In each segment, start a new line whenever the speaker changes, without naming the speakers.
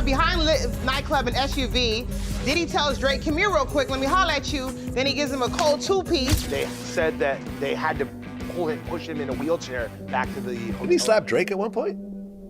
behind nightclub and SUV. Diddy tells Drake, come here real quick, let me holler at you. Then he gives him a cold two-piece.
They said that they had to push him in a wheelchair back to the hotel.
Did he slap Drake at one point?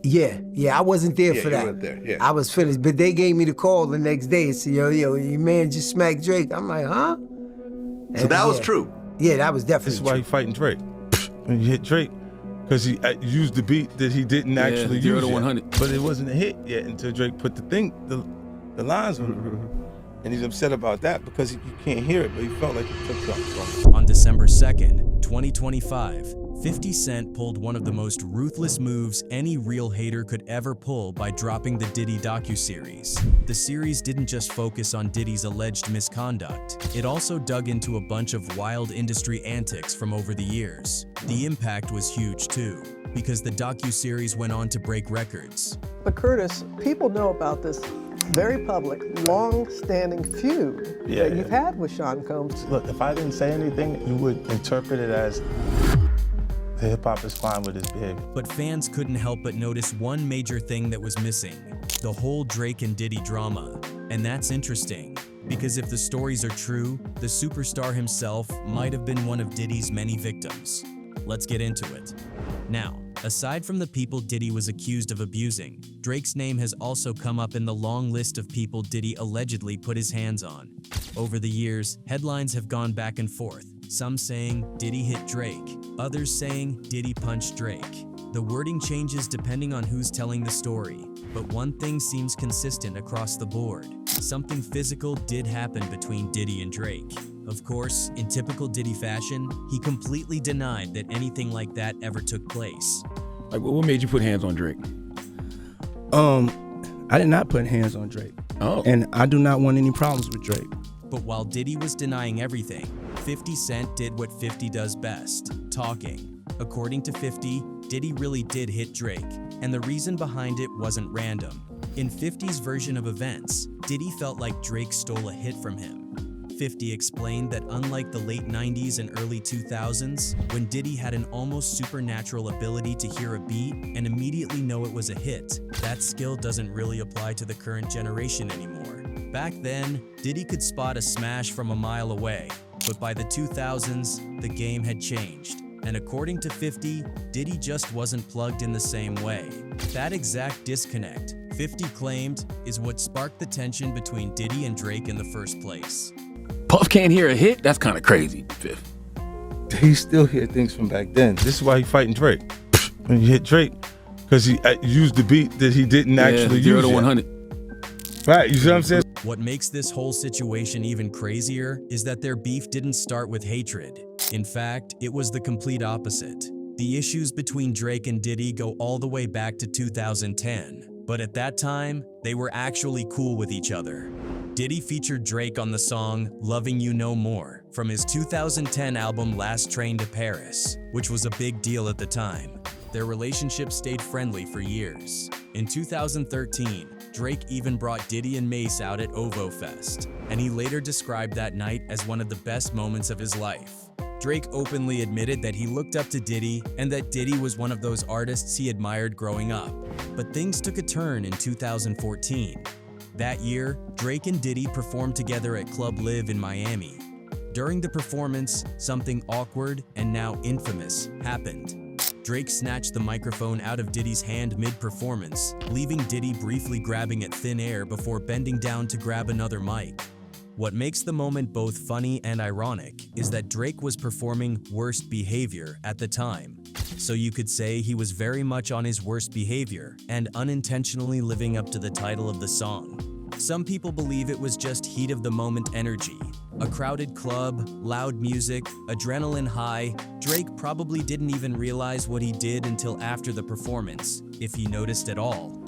Yeah, I wasn't there for that.
You weren't there, yeah.
I was finished, but they gave me the call the next day and said, yo, your man just smacked Drake. I'm like, huh?
So that was true?
Yeah, that was definitely
This is why he fighting Drake. When you hit Drake, because he used the beat that he didn't actually use
0 to 100.
But it wasn't a hit yet until Drake put the lines on it. And he's upset about that because you can't hear it, but he felt like he took something from it.
On December 2nd, 2025, 50 Cent pulled one of the most ruthless moves any real hater could ever pull by dropping the Diddy docuseries. The series didn't just focus on Diddy's alleged misconduct, it also dug into a bunch of wild industry antics from over the years. The impact was huge too, because the docuseries went on to break records.
But Curtis, people know about this very public, long-standing feud that you've had with Sean Combs.
Look, if I didn't say anything, you would interpret it as the hip-hop is fine with his behavior.
But fans couldn't help but notice one major thing that was missing: the whole Drake and Diddy drama. And that's interesting, because if the stories are true, the superstar himself might have been one of Diddy's many victims. Let's get into it. Now, aside from the people Diddy was accused of abusing, Drake's name has also come up in the long list of people Diddy allegedly put his hands on. Over the years, headlines have gone back and forth, some saying Diddy hit Drake, others saying Diddy punched Drake. The wording changes depending on who's telling the story, but one thing seems consistent across the board. Something physical did happen between Diddy and Drake. Of course, in typical Diddy fashion, he completely denied that anything like that ever took place.
Like, what made you put hands on Drake?
I did not put hands on Drake.
Oh.
And I do not want any problems with Drake.
But while Diddy was denying everything, 50 Cent did what 50 does best: talking. According to 50, Diddy really did hit Drake, and the reason behind it wasn't random. In 50's version of events, Diddy felt like Drake stole a hit from him. 50 explained that unlike the late 90s and early 2000s, when Diddy had an almost supernatural ability to hear a beat and immediately know it was a hit, that skill doesn't really apply to the current generation anymore. Back then, Diddy could spot a smash from a mile away, but by the 2000s, the game had changed. And according to 50, Diddy just wasn't plugged in the same way. That exact disconnect, 50 claimed, is what sparked the tension between Diddy and Drake in the first place.
Puff can't hear a hit? That's kind of crazy, Fifth.
He still hear things from back then. This is why he fighting Drake. When you hit Drake, because he used the beat that he didn't actually use
0 to
yet.
100.
Right, you see what I'm saying?
What makes this whole situation even crazier is that their beef didn't start with hatred. In fact, it was the complete opposite. The issues between Drake and Diddy go all the way back to 2010. But at that time, they were actually cool with each other. Diddy featured Drake on the song Loving You No More from his 2010 album Last Train to Paris, which was a big deal at the time. Their relationship stayed friendly for years. In 2013, Drake even brought Diddy and Mace out at OVO Fest, and he later described that night as one of the best moments of his life. Drake openly admitted that he looked up to Diddy and that Diddy was one of those artists he admired growing up. But things took a turn in 2014. That year, Drake and Diddy performed together at Club Live in Miami. During the performance, something awkward and now infamous happened. Drake snatched the microphone out of Diddy's hand mid-performance, leaving Diddy briefly grabbing at thin air before bending down to grab another mic. What makes the moment both funny and ironic is that Drake was performing Worst Behavior at the time. So you could say he was very much on his worst behavior and unintentionally living up to the title of the song. Some people believe it was just heat of the moment energy. A crowded club, loud music, adrenaline high. Drake probably didn't even realize what he did until after the performance, if he noticed at all.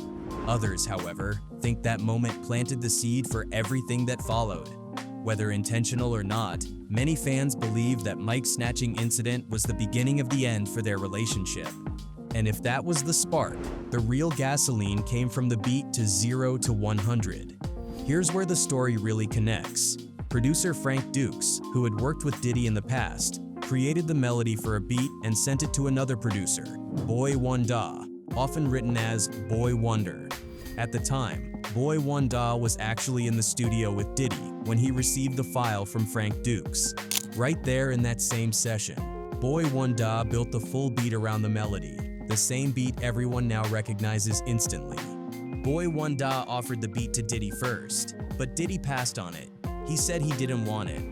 Others, however, think that moment planted the seed for everything that followed. Whether intentional or not, many fans believe that Mike's snatching incident was the beginning of the end for their relationship. And if that was the spark, the real gasoline came from the beat to 0 to 100. Here's where the story really connects. Producer Frank Dukes, who had worked with Diddy in the past, created the melody for a beat and sent it to another producer, Boy Wonder, often written as Boy Wonder. At the time, Boy Wonder was actually in the studio with Diddy when he received the file from Frank Dukes. Right there in that same session, Boy Wonder built the full beat around the melody, the same beat everyone now recognizes instantly. Boy Wonder offered the beat to Diddy first, but Diddy passed on it. He said he didn't want it.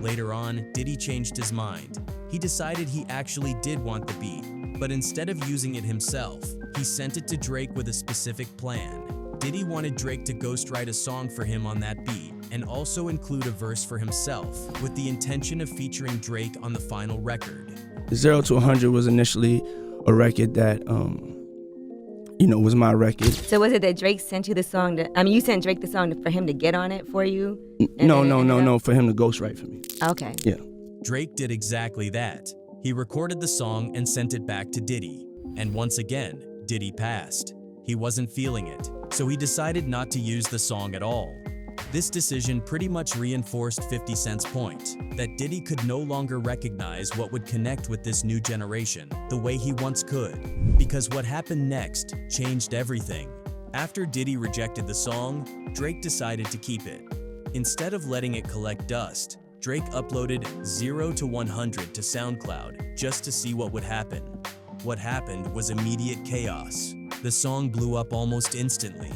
Later on, Diddy changed his mind. He decided he actually did want the beat, but instead of using it himself, he sent it to Drake with a specific plan. Diddy wanted Drake to ghostwrite a song for him on that beat and also include a verse for himself with the intention of featuring Drake on the final record.
0 to 100 was initially a record that, was my record.
So was it that Drake sent you the song you sent Drake the song for him to get on it for you?
No, for him to ghostwrite for me.
Okay.
Yeah.
Drake did exactly that. He recorded the song and sent it back to Diddy. And once again, Diddy passed. He wasn't feeling it, so he decided not to use the song at all. This decision pretty much reinforced 50 Cent's point that Diddy could no longer recognize what would connect with this new generation the way he once could, because what happened next changed everything. After Diddy rejected the song, Drake decided to keep it. Instead of letting it collect dust, Drake uploaded 0 to 100 to SoundCloud just to see what would happen. What happened was immediate chaos. The song blew up almost instantly.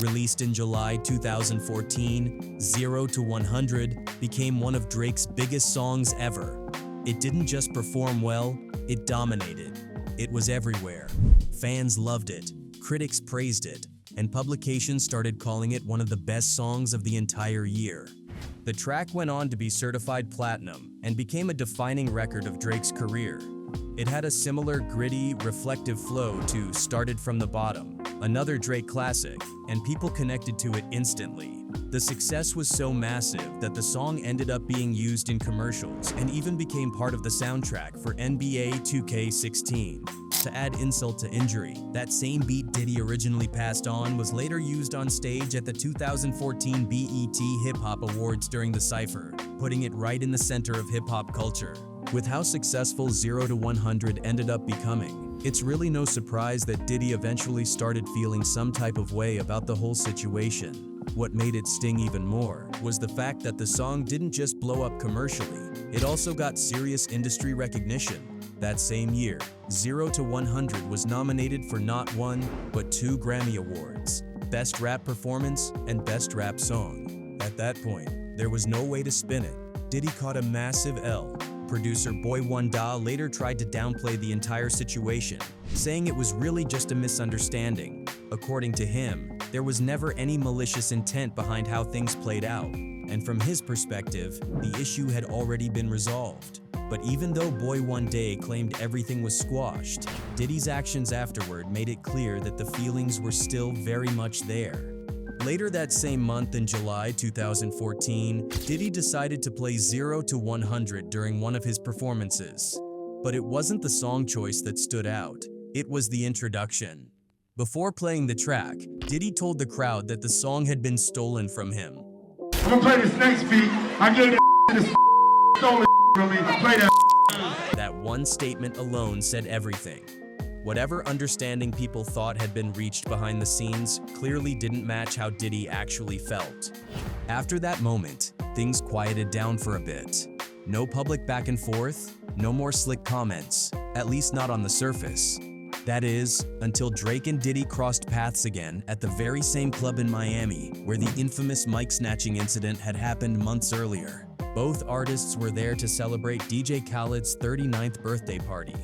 Released in July 2014, 0 to 100 became one of Drake's biggest songs ever. It didn't just perform well, it dominated. It was everywhere. Fans loved it, critics praised it, and publications started calling it one of the best songs of the entire year. The track went on to be certified platinum and became a defining record of Drake's career. It had a similar gritty, reflective flow to Started From the Bottom, another Drake classic, and people connected to it instantly. The success was so massive that the song ended up being used in commercials and even became part of the soundtrack for NBA 2K16. To add insult to injury, that same beat Diddy originally passed on was later used on stage at the 2014 BET Hip Hop Awards during the Cypher, putting it right in the center of hip-hop culture. With how successful 0 to 100 ended up becoming, it's really no surprise that Diddy eventually started feeling some type of way about the whole situation. What made it sting even more was the fact that the song didn't just blow up commercially, it also got serious industry recognition. That same year, 0 to 100 was nominated for not one, but 2 Grammy Awards, Best Rap Performance and Best Rap Song. At that point, there was no way to spin it. Diddy caught a massive L. Producer Boy Wonder later tried to downplay the entire situation, saying it was really just a misunderstanding. According to him, there was never any malicious intent behind how things played out, and from his perspective, the issue had already been resolved. But even though Boy Wonder claimed everything was squashed, Diddy's actions afterward made it clear that the feelings were still very much there. Later that same month in July 2014, Diddy decided to play 0 to 100 during one of his performances. But it wasn't the song choice that stood out, it was the introduction. Before playing the track, Diddy told the crowd that the song had been stolen from him.
I'm gonna play this next beat. I gave this stolen from me. Play that.
That one statement alone said everything. Whatever understanding people thought had been reached behind the scenes clearly didn't match how Diddy actually felt. After that moment, things quieted down for a bit. No public back and forth, no more slick comments, at least not on the surface. That is, until Drake and Diddy crossed paths again at the very same club in Miami where the infamous mic snatching incident had happened months earlier. Both artists were there to celebrate DJ Khaled's 39th birthday party.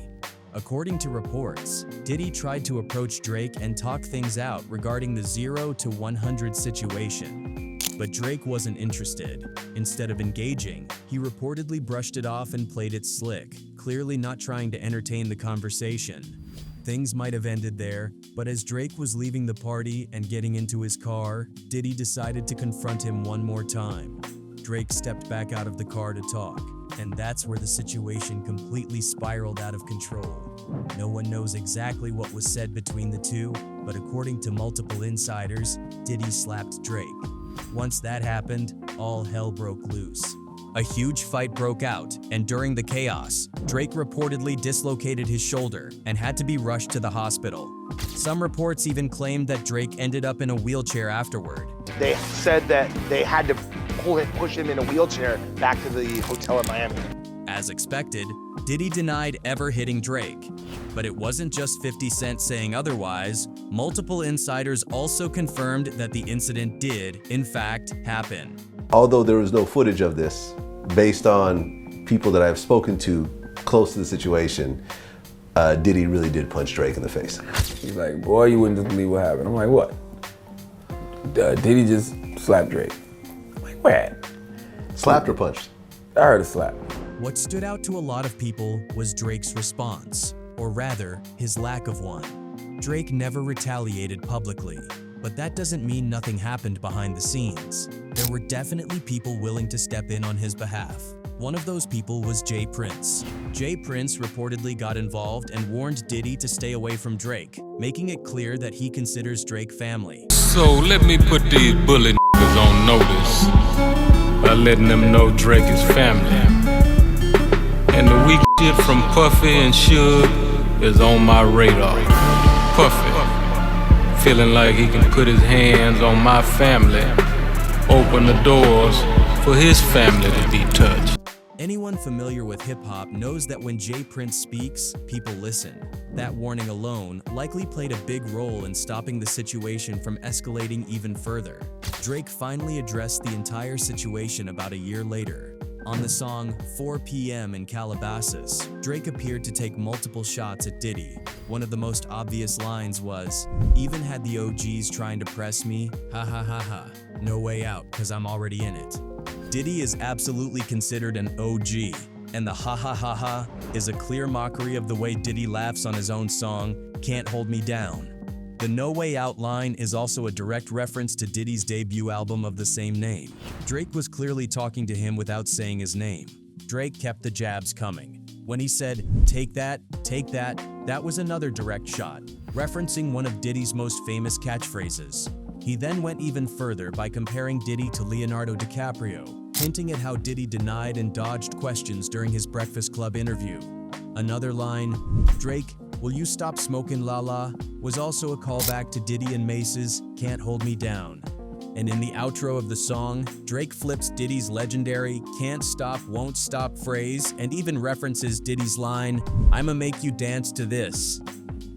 According to reports, Diddy tried to approach Drake and talk things out regarding the 0 to 100 situation. But Drake wasn't interested. Instead of engaging, he reportedly brushed it off and played it slick, clearly not trying to entertain the conversation. Things might have ended there, but as Drake was leaving the party and getting into his car, Diddy decided to confront him one more time. Drake stepped back out of the car to talk, and that's where the situation completely spiraled out of control. No one knows exactly what was said between the two, but according to multiple insiders, Diddy slapped Drake. Once that happened, all hell broke loose. A huge fight broke out, and during the chaos, Drake reportedly dislocated his shoulder and had to be rushed to the hospital. Some reports even claimed that Drake ended up in a wheelchair afterward.
They said that they had to push him in a wheelchair back to the hotel in Miami.
As expected, Diddy denied ever hitting Drake. But it wasn't just 50 Cent saying otherwise. Multiple insiders also confirmed that the incident did, in fact, happen.
Although there was no footage of this, based on people that I've spoken to close to the situation, Diddy really did punch Drake in the face.
He's like, boy, you wouldn't just believe what happened. I'm like, what? Diddy just slapped Drake. I'm like, where?
Slapped or punched?
I heard a slap.
What stood out to a lot of people was Drake's response, or rather, his lack of one. Drake never retaliated publicly, but that doesn't mean nothing happened behind the scenes. There were definitely people willing to step in on his behalf. One of those people was Jay Prince. Jay Prince reportedly got involved and warned Diddy to stay away from Drake, making it clear that he considers Drake family.
So let me put these bully niggas on notice by letting them know Drake is family. And the weak shit from Puffy and Suge is on my radar. Puffy, feeling like he can put his hands on my family, open the doors for his family to be touched.
Anyone familiar with hip-hop knows that when Jay Prince speaks, people listen. That warning alone likely played a big role in stopping the situation from escalating even further. Drake finally addressed the entire situation about a year later. On the song 4 p.m. in Calabasas, Drake appeared to take multiple shots at Diddy. One of the most obvious lines was, "Even had the OGs trying to press me, ha ha ha ha, no way out, cause I'm already in it." Diddy is absolutely considered an OG, and the ha ha ha ha is a clear mockery of the way Diddy laughs on his own song, Can't Hold Me Down. The No Way Out line is also a direct reference to Diddy's debut album of the same name. Drake was clearly talking to him without saying his name. Drake kept the jabs coming. When he said, take that, that was another direct shot, referencing one of Diddy's most famous catchphrases. He then went even further by comparing Diddy to Leonardo DiCaprio, hinting at how Diddy denied and dodged questions during his Breakfast Club interview. Another line, Drake, will you stop smoking la la, was also a callback to Diddy and Mace's Can't Hold Me Down. And in the outro of the song, Drake flips Diddy's legendary can't stop, won't stop phrase and even references Diddy's line, I'ma make you dance to this.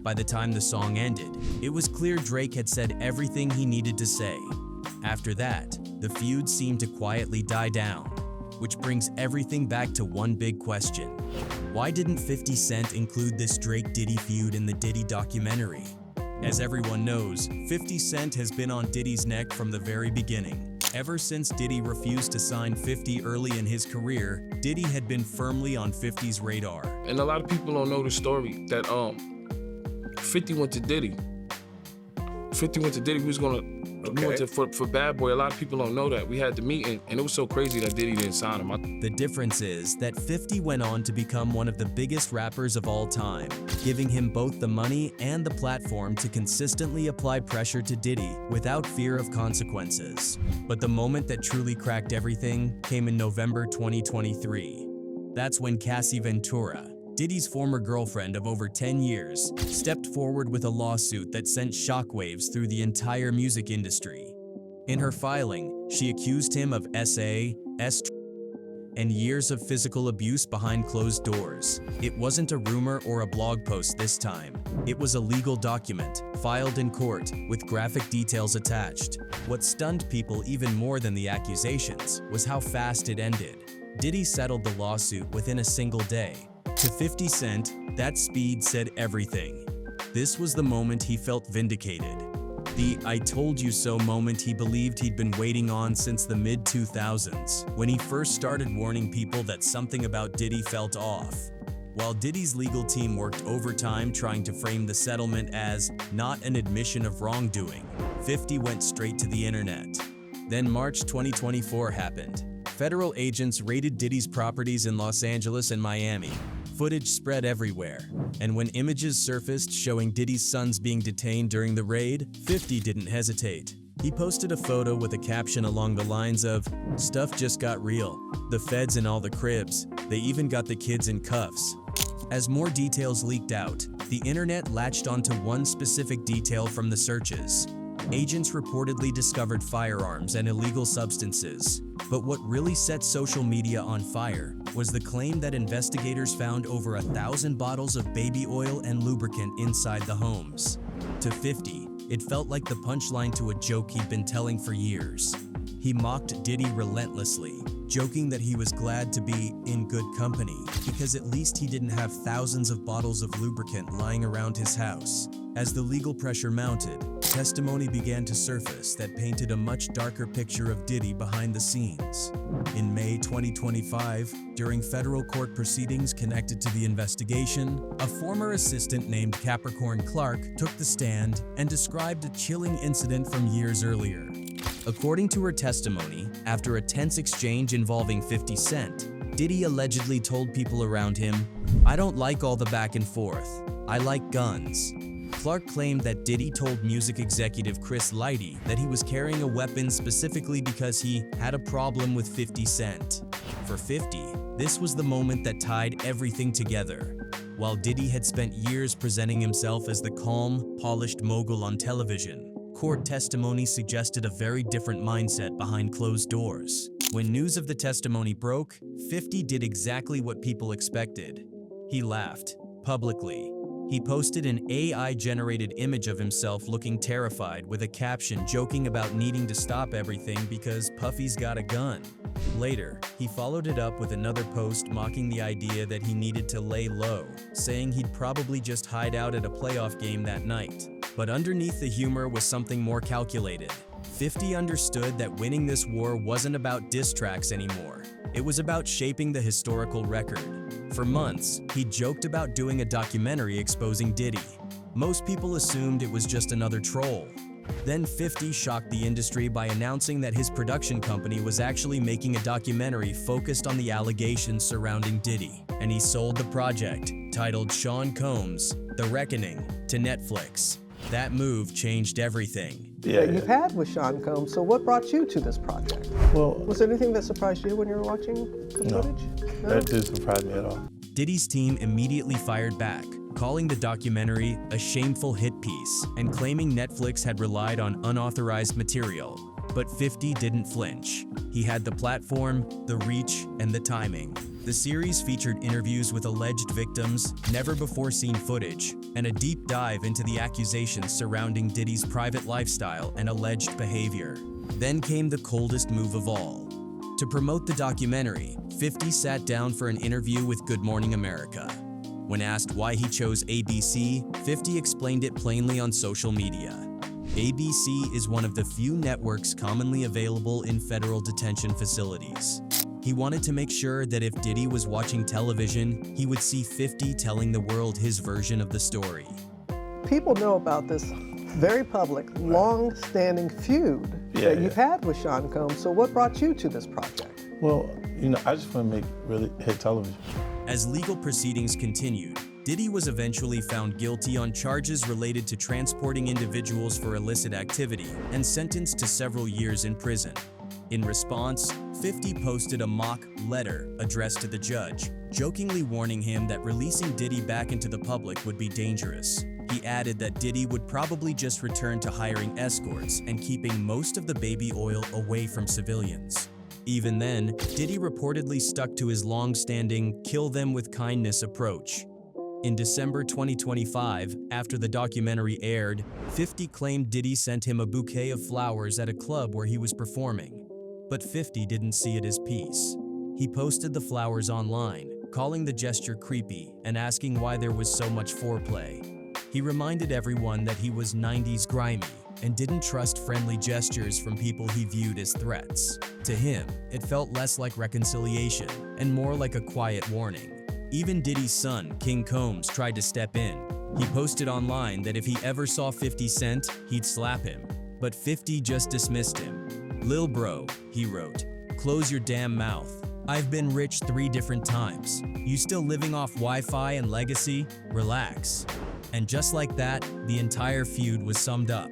By the time the song ended, it was clear Drake had said everything he needed to say. After that, the feud seemed to quietly die down, which brings everything back to one big question. Why didn't 50 Cent include this Drake-Diddy feud in the Diddy documentary? As everyone knows, 50 Cent has been on Diddy's neck from the very beginning. Ever since Diddy refused to sign 50 early in his career, Diddy had been firmly on 50's radar.
And a lot of people don't know the story that 50 went to Diddy. 50 went to Diddy. We went to for Bad Boy. A lot of people don't know that. We had the meeting, and it was so crazy that Diddy didn't sign him.
The difference is that 50 went on to become one of the biggest rappers of all time, giving him both the money and the platform to consistently apply pressure to Diddy without fear of consequences. But the moment that truly cracked everything came in November 2023. That's when Cassie Ventura, Diddy's former girlfriend of over 10 years, stepped forward with a lawsuit that sent shockwaves through the entire music industry. In her filing, she accused him of and years of physical abuse behind closed doors. It wasn't a rumor or a blog post this time. It was a legal document, filed in court, with graphic details attached. What stunned people even more than the accusations was how fast it ended. Diddy settled the lawsuit within a single day. To 50 Cent, that speed said everything. This was the moment he felt vindicated. The I told you so moment he believed he'd been waiting on since the mid-2000s, when he first started warning people that something about Diddy felt off. While Diddy's legal team worked overtime trying to frame the settlement as not an admission of wrongdoing, 50 went straight to the internet. Then March 2024 happened. Federal agents raided Diddy's properties in Los Angeles and Miami. Footage spread everywhere, and when images surfaced showing Diddy's sons being detained during the raid, 50 didn't hesitate. He posted a photo with a caption along the lines of, "Stuff just got real. The feds in all the cribs. They even got the kids in cuffs." As more details leaked out, The internet latched onto one specific detail from the searches. Agents reportedly discovered firearms and illegal substances. But what really set social media on fire was the claim that investigators found over 1,000 bottles of baby oil and lubricant inside the homes. To 50, it felt like the punchline to a joke he'd been telling for years. He mocked Diddy relentlessly, joking that he was glad to be in good company because at least he didn't have thousands of bottles of lubricant lying around his house. As the legal pressure mounted, testimony began to surface that painted a much darker picture of Diddy behind the scenes. In May 2025, during federal court proceedings connected to the investigation, a former assistant named Capricorn Clark took the stand and described a chilling incident from years earlier. According to her testimony, after a tense exchange involving 50 Cent, Diddy allegedly told people around him, "I don't like all the back and forth. I like guns." Clark claimed that Diddy told music executive Chris Lighty that he was carrying a weapon specifically because he had a problem with 50 Cent. For 50, this was the moment that tied everything together. While Diddy had spent years presenting himself as the calm, polished mogul on television, court testimony suggested a very different mindset behind closed doors. When news of the testimony broke, 50 did exactly what people expected. He laughed, publicly. He posted an AI-generated image of himself looking terrified with a caption joking about needing to stop everything because Puffy's got a gun. Later, he followed it up with another post mocking the idea that he needed to lay low, saying he'd probably just hide out at a playoff game that night. But underneath the humor was something more calculated. 50 understood that winning this war wasn't about diss tracks anymore. It was about shaping the historical record. For months, he joked about doing a documentary exposing Diddy. Most people assumed it was just another troll. Then 50 shocked the industry by announcing that his production company was actually making a documentary focused on the allegations surrounding Diddy, and he sold the project, titled Sean Combs: The Reckoning, to Netflix. That move changed everything.
That you've had with Sean Combs. So what brought you to this project?
Well,
was there anything that surprised you when you were watching the footage?
No, that didn't surprise me at all.
Diddy's team immediately fired back, calling the documentary a shameful hit piece and claiming Netflix had relied on unauthorized material. But 50 didn't flinch. He had the platform, the reach, and the timing. The series featured interviews with alleged victims, never-before-seen footage, and a deep dive into the accusations surrounding Diddy's private lifestyle and alleged behavior. Then came the coldest move of all. To promote the documentary, 50 sat down for an interview with Good Morning America. When asked why he chose ABC, 50 explained it plainly on social media. ABC is one of the few networks commonly available in federal detention facilities. He wanted to make sure that if Diddy was watching television, he would see 50 telling the world his version of the story.
People know about this very public, long-standing feud that you've had with Sean Combs. So what brought you to this project?
Well, I just want to make really hit television.
As legal proceedings continued, Diddy was eventually found guilty on charges related to transporting individuals for illicit activity and sentenced to several years in prison. In response, 50 posted a mock letter addressed to the judge, jokingly warning him that releasing Diddy back into the public would be dangerous. He added that Diddy would probably just return to hiring escorts and keeping most of the baby oil away from civilians. Even then, Diddy reportedly stuck to his long-standing kill them with kindness approach. In December 2025, after the documentary aired, 50 claimed Diddy sent him a bouquet of flowers at a club where he was performing. But 50 didn't see it as peace. He posted the flowers online, calling the gesture creepy and asking why there was so much foreplay. He reminded everyone that he was 90s grimy and didn't trust friendly gestures from people he viewed as threats. To him, it felt less like reconciliation and more like a quiet warning. Even Diddy's son, King Combs, tried to step in. He posted online that if he ever saw 50 Cent, he'd slap him. But 50 just dismissed him. "Lil bro," he wrote, "close your damn mouth. I've been rich 3 different times. You still living off Wi-Fi and legacy? Relax." And just like that, the entire feud was summed up.